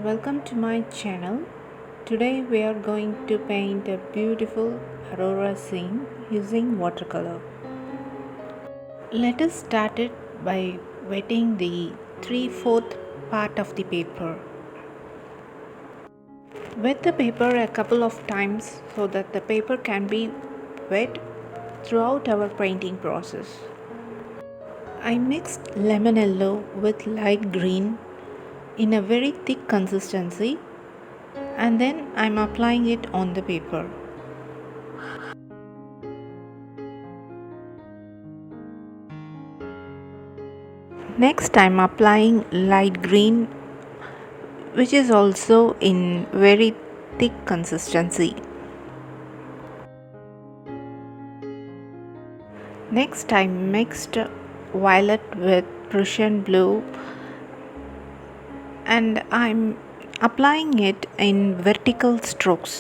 Welcome to my channel. Today we are going to paint a beautiful aurora scene using watercolor. Let us start it by wetting the 3/4 part of the paper. Wet the paper a couple of times so that the paper can be wet throughout our painting process. I mixed lemon yellow with light green in a very thick consistency and then I'm applying it on the paper. Next I'm applying light green, which is also in very thick consistency. Next I mixed violet with Prussian blue and I'm applying it in vertical strokes.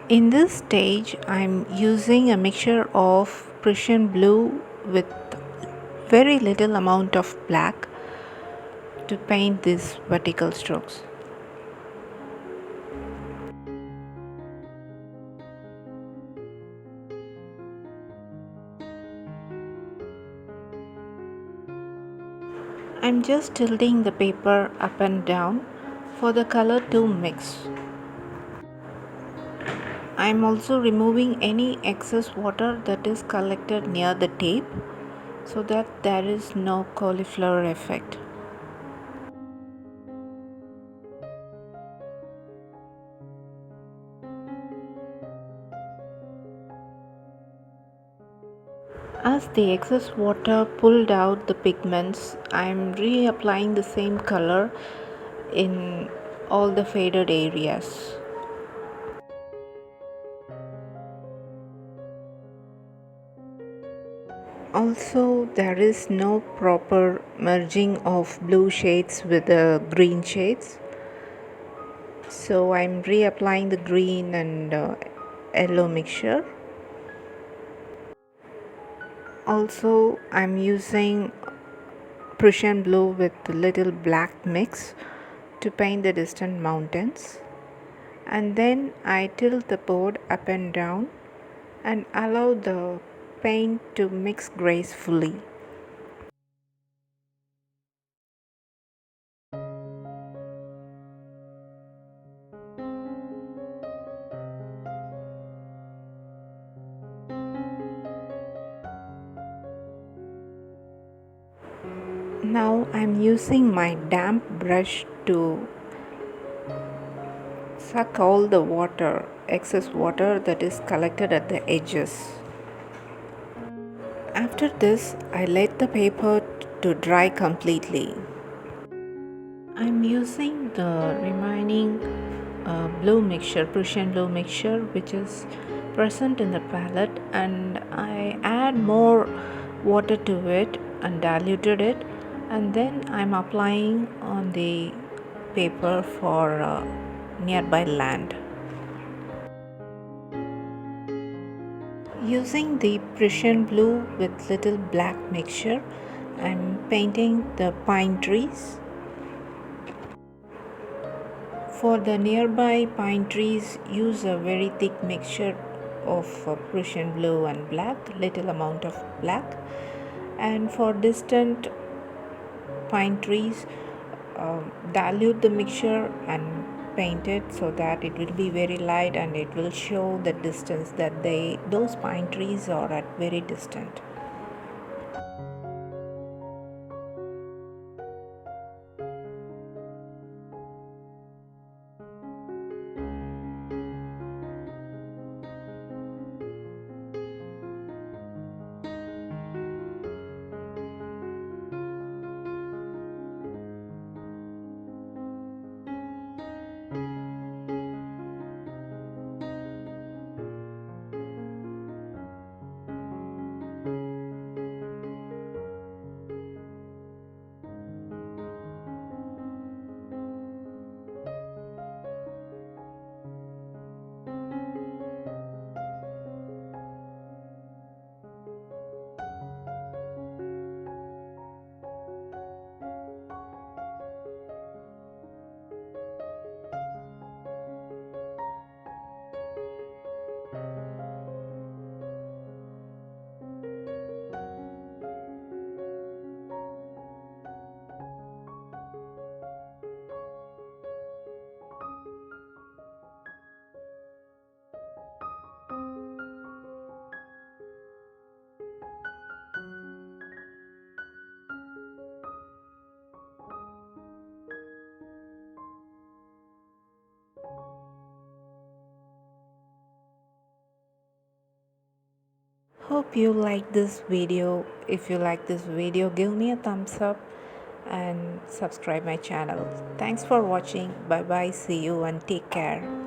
In this stage, I'm using a mixture of Prussian blue with very little amount of black to paint these vertical strokes. I'm just tilting the paper up and down for the color to mix. I'm also removing any excess water that is collected near the tape so that there is no cauliflower effect. As the excess water pulled out the pigments, I am reapplying the same color in all the faded areas. Also, there is no proper merging of blue shades with the green shades. So I am reapplying the green and yellow mixture. Also, I am using Prussian blue with little black mix to paint the distant mountains, and then I tilt the board up and down and allow the paint to mix gracefully. Now I'm using my damp brush to suck all the excess water that is collected at the edges. After this, I let the paper to dry completely. I'm using the remaining Prussian blue mixture, which is present in the palette, and I add more water to it and diluted it, and then I'm applying on the paper for nearby land. Using the Prussian blue with little black mixture, I'm painting the pine trees. For the nearby pine trees, use a very thick mixture of Prussian blue and black, little amount of black. And for distant pine trees, dilute the mixture and paint it so that it will be very light and it will show the distance that those pine trees are at very distant. Hope you like this video. If you like this video, give me a thumbs up and subscribe my channel. Thanks for watching. Bye bye. See you and take care.